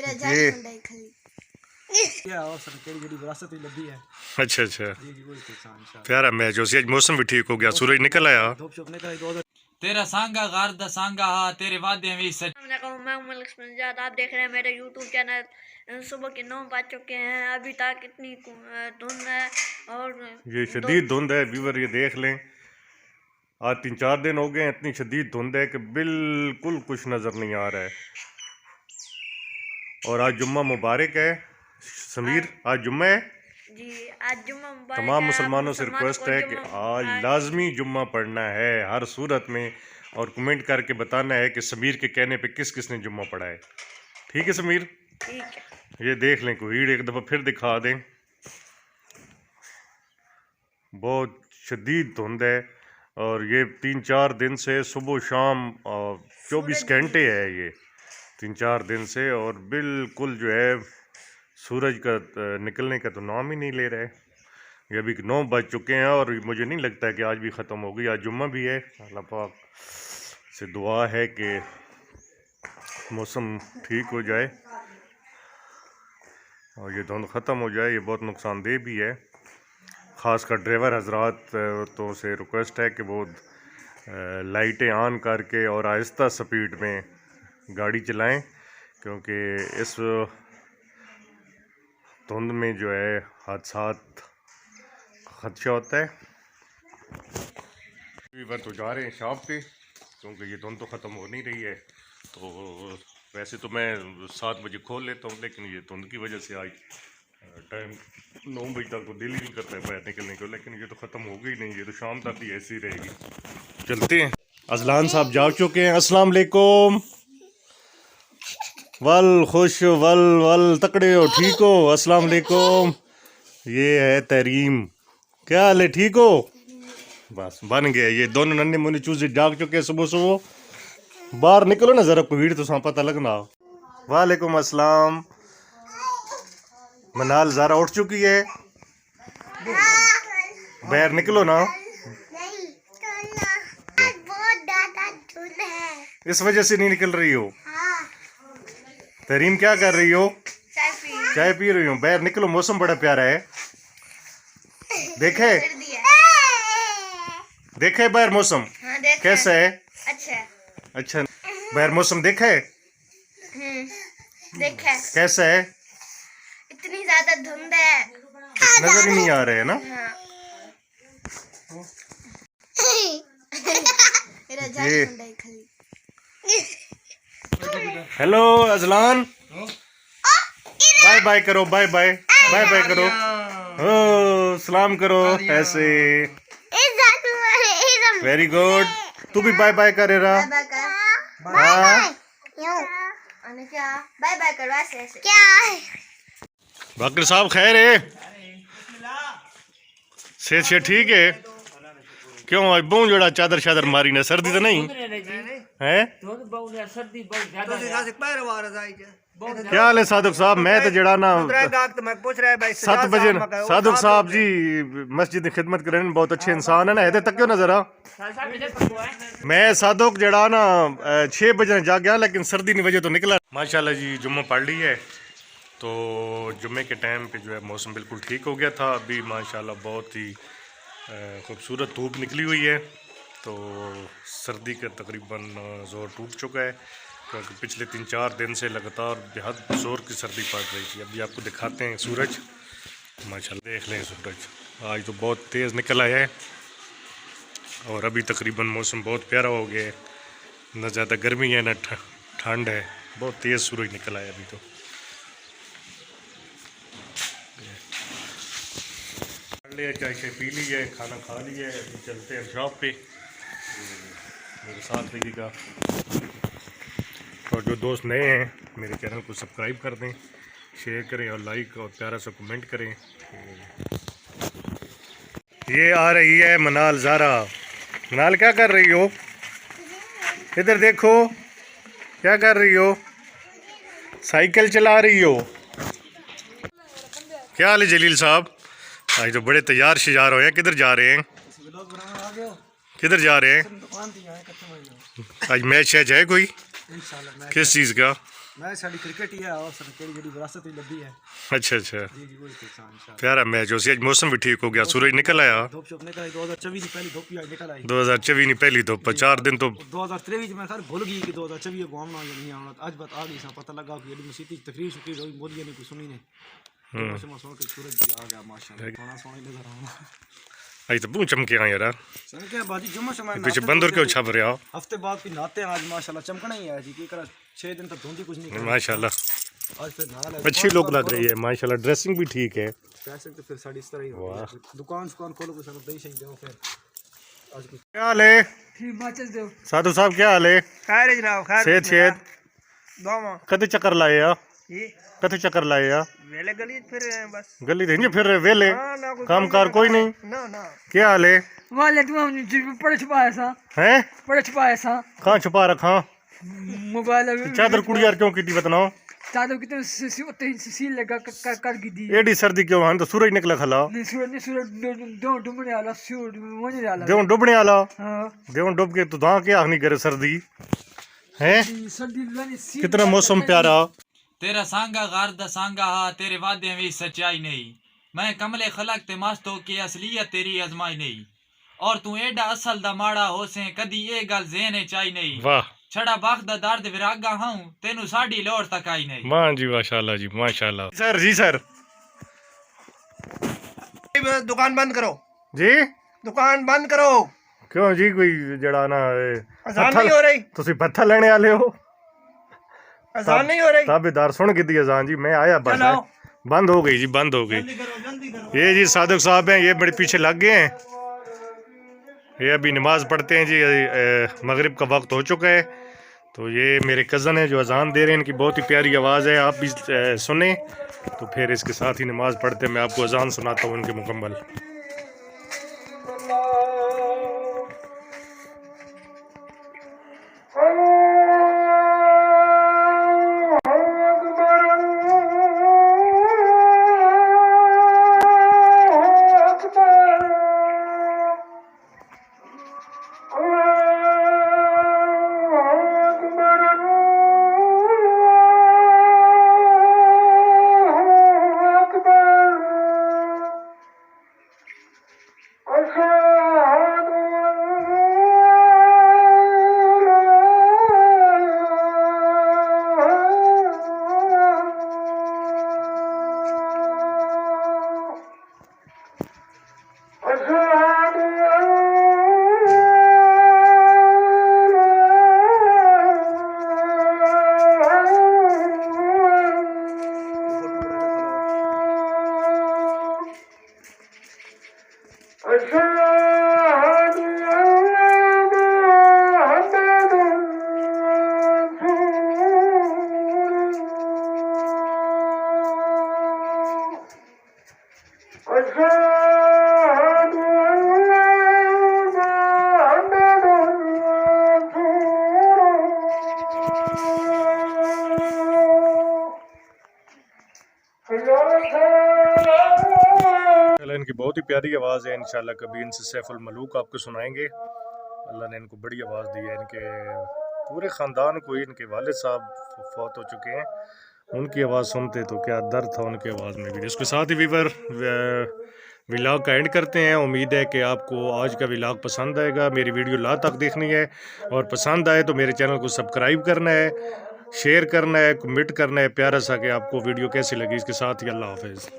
ये अच्छा अच्छा प्यारा मैच हो आज मौसम भी ठीक हो गया, सूरज निकल आया। तेरा सांगा घर दा सांगा हा तेरे वादे भी सच। आप देख रहे हैं मेरे YouTube चैनल। सुबह के 9 बज चुके हैं, अभी तक इतनी धुंध है और ये शदीद धुंध है व्यूवर, ये देख लें आज 3-4 दिन हो गए, इतनी शदीद धुंध है कि बिल्कुल कुछ नज़र नहीं आ रहा है। और आज जुम्मा मुबारक है समीर, आज जुम्मा है जी, आज जुम्मा मुबारक है। तमाम मुसलमानों से रिक्वेस्ट है कि आज लाजमी जुम्मा पढ़ना है हर सूरत में, और कमेंट करके बताना है कि समीर के कहने पे किस किस ने जुम्मा पढ़ा है। ठीक है समीर? ठीक है। ये देख लें, कोई एक दफ़ा फिर दिखा दें, बहुत शदीद धुंध है और ये 3-4 दिन से सुबह शाम 24 घंटे है ये 3-4 दिन से, और बिल्कुल जो है सूरज का निकलने का तो नाम ही नहीं ले रहा है। ये अभी 9 बज चुके हैं और मुझे नहीं लगता है कि आज भी ख़त्म होगी। आज जुम्मा भी है, अल्लाह पाक से दुआ है कि मौसम ठीक हो जाए और ये धुंध ख़त्म हो जाए। ये बहुत नुकसानदेह भी है, ख़ासकर ड्राइवर हजरात तो से रिक्वेस्ट है कि वो लाइटें ऑन करके और आहिस्ता स्पीड में गाड़ी चलाएं, क्योंकि इस धुंध में जो है हादसात खदशा होता है। तो जा रहे हैं शॉप पे, क्योंकि ये धुंध तो ख़त्म हो नहीं रही है। तो वैसे तो मैं 7 बजे खोल लेता हूँ, लेकिन ये धुंध की वजह से आज टाइम 9 बजे तक तो दिल ही नहीं करता है बाहर निकलने को, लेकिन ये तो ख़त्म हो गई नहीं, ये तो शाम तक ही ऐसी रहेगी। चलते हैं। अजलान साहब जा चुके हैं। अस्सलाम वालेकुम। वल खुश वल वल तकड़े हो, ठीक हो? अस्सलाम वालेकुम। ये है तरीम, क्या हाल है, ठीक हो? बस बन गया। ये दोनों नन्हे मुन्ने चूजे जाग चुके हैं सुबह सुबह। बाहर निकलो ना जरा, कोई भीड़ तो पता लगना। वालेकुम अस्सलाम। मनाल ज़रा उठ चुकी है, बाहर निकलो ना। इस वजह से नहीं निकल रही हो? तरीम क्या कर रही हो? चाय पी रही हूँ। बाहर निकलो, मौसम बड़ा प्यारा है। देखे देखे बाहर मौसम कैसा है? अच्छा बाहर मौसम देखा है? देखा कैसा है? इतनी ज्यादा धुंध है, नजर ही नहीं आ रहे है ना। ये हेलो अजलान, बाय बाय करो, बाय बाय बाय बाय करो, ओ सलाम करो ऐसे। वेरी गुड, तू भी बाय बाय करे रहा। बाय बाय करो ऐसे क्या? बाकर साहब खैर है? सेहत ठीक है? क्यों आज बहु जोड़ा चादर शादर मारी ना, सर्दी तो नहीं है? क्या हाल है सादुक साहब? मैं तो जड़ा ना 7 बजे सादुक साहब जी मस्जिद की खिदमत करें, बहुत अच्छे इंसान है ना। इधर तक क्यों ना जरा, मैं सादुक जड़ा ना 6 बजे जा गया, लेकिन सर्दी की वजह तो निकला। माशाल्लाह जी जुम्मा पढ़ ली है, तो जुम्मे के टाइम पे जो है मौसम बिल्कुल ठीक हो गया था। अभी माशाल्लाह बहुत ही खूबसूरत धूप निकली हुई है, तो सर्दी का तकरीबन ज़ोर टूट चुका है, क्योंकि पिछले 3-4 दिन से लगातार बेहद ज़ोर की सर्दी पड़ रही थी। अभी आपको दिखाते हैं सूरज, माशाल्लाह देख लें सूरज आज तो बहुत तेज़ निकल आया है, और अभी तकरीबन मौसम बहुत प्यारा हो गया है, न ज़्यादा गर्मी है न ठंड है, बहुत तेज़ सूरज निकल आया अभी तो। लिया चाय शाय पी ली है, खाना खा लिया है, अभी चलते हैं शॉप पे। मेरे साथ रहिएगा, और जो दोस्त नए हैं मेरे चैनल को सब्सक्राइब कर दें, शेयर करें और लाइक और प्यारा सा कमेंट करें। ये आ रही है मनाल ज़ारा। मनाल क्या कर रही हो? इधर देखो, क्या कर रही हो? साइकिल चला रही हो? क्या हाल है जलील साहब? आज तो बड़े तैयार शिजार हो हैं। किधर जा रहे हैं? किधर जा रहे हैं? आज मैच है कोई? किस चीज़ का? मैं साडी क्रिकेट ही है और सर केड़ी जेडी विरासत ही लब्बी है। अच्छा अच्छा, जी जी वही पहचान इंशाल्लाह। प्यारा मैच हो सी, आज मौसम भी ठीक हो गया, सूरज निकल आया। धूप छुप निकल आई 2024 की पहली धूप ही आज निकल आई। 2024 नहीं पहली धूप, 4 दिन तो 2023 में सर भूल गई कि 2024 को हम ना नहीं आना। आज बात आ गई सा पता लगा कि ये मसीती तकरीर शुक्री रोई बोलिए नहीं कुछ सुनी ने। तो सुन के सूरज भी आ गया माशाल्लाह, सोना सोना नजर आना। आज तो बहुत चमके आ यार, चमके बाजी जुम्मा शमा पीछे बंदर क्यों छप रहा हो? हफ्ते बाद भी नहाते हैं आज माशाल्लाह, चमकना ही है जी। की करा 6 दिन तक धुंधी कुछ नहीं करी। माशाल्लाह आज फिर नहा ले, अच्छी लोग लग रही है माशाल्लाह, ड्रेसिंग भी ठीक है। पैसे तो फिर साड़ी इस तरह ही होती है। दुकान खोलो कुछ दही शही दो फिर। आज कुछ क्या हाल है ठीक माचस दो साधु साहब, क्या हाल है? खैर है जनाब, खैर सेहत सेहत, दोमा कते चक्कर लाए या? ये कते चक्कर लाए या? वेले गली फिर बस गली देंगे फिर वेले, ना कोई काम कार कोई नहीं। ना ना क्या हाल है? वाले तुम पड़े छुपाया सा हैं? पड़े छुपाया सा कहाँ छुपा रखा? मोबाइल चादर कुड़ियार क्यों की थी बताओ? चादर कितने सील लगा कर की दी। एडी सर्दी क्यों है? तो सूरज निकला खला, नहीं सूरज दो डुबने वाला सूरज होने वाला। देव डुबने वाला, हां देव डुब के तो धा क्या नहीं करे सर्दी है। सर्दी लानी सी कितना मौसम प्यारा। तेरा सांगा गार दा सांगा हा, तेरे वादे में सच्चाई नहीं। मैं कमले खलक ते मास्तो की असलियत तेरी आजमाई नहीं। और तू एडा असल दा माड़ा हो से कदी ये गल ज़हने चाई नहीं। वाह छड़ा बाख दा दर्द विरागा हूं, तेनू साडी लोड़ तक आई नहीं। मां जी माशाल्लाह जी माशाल्लाह। सर जी सर दुकान बंद करो जी, दुकान बंद करो। क्यों जी कोई जड़ा ना अजान नहीं हो रही, ਤੁਸੀਂ पत्थर लेने वाले हो? अजान नहीं हो रही। ताबेदार सुन के दी अजान जी, मैं आया बस है। बंद हो गई जी, बंद हो गई। जल्दी करो। ये जी सादिक साहब हैं, ये बड़े पीछे लग गए हैं। ये अभी नमाज पढ़ते हैं जी, मगरिब का वक्त हो चुका है। तो ये मेरे कज़न हैं जो अजान दे रहे हैं, इनकी बहुत ही प्यारी आवाज़ है, आप भी सुने। तो फिर इसके साथ ही नमाज पढ़ते हैं, मैं आपको अजान सुनाता हूँ उनके मुकम्मल। इनकी बहुत ही प्यारी आवाज़ है, इंशाल्लाह कभी इनसे सैफुल मलूक आपको सुनाएंगे। अल्लाह ने इनको बड़ी आवाज़ दी है। इनके पूरे ख़ानदान को, इनके वालिद साहब फौत हो चुके हैं, उनकी आवाज़ सुनते तो क्या दर्द था उनकी आवाज़ में भी। इसके साथ ही वीवर व्लॉग का एंड करते हैं। उम्मीद है कि आपको आज का व्लॉग पसंद आएगा। मेरी वीडियो ला तक देखनी है और पसंद आए तो मेरे चैनल को सब्सक्राइब करना है, शेयर करना है, कमेंट करना है प्यारा सा कि आपको वीडियो कैसी लगी। इसके साथ ही अल्लाह हाफिज़।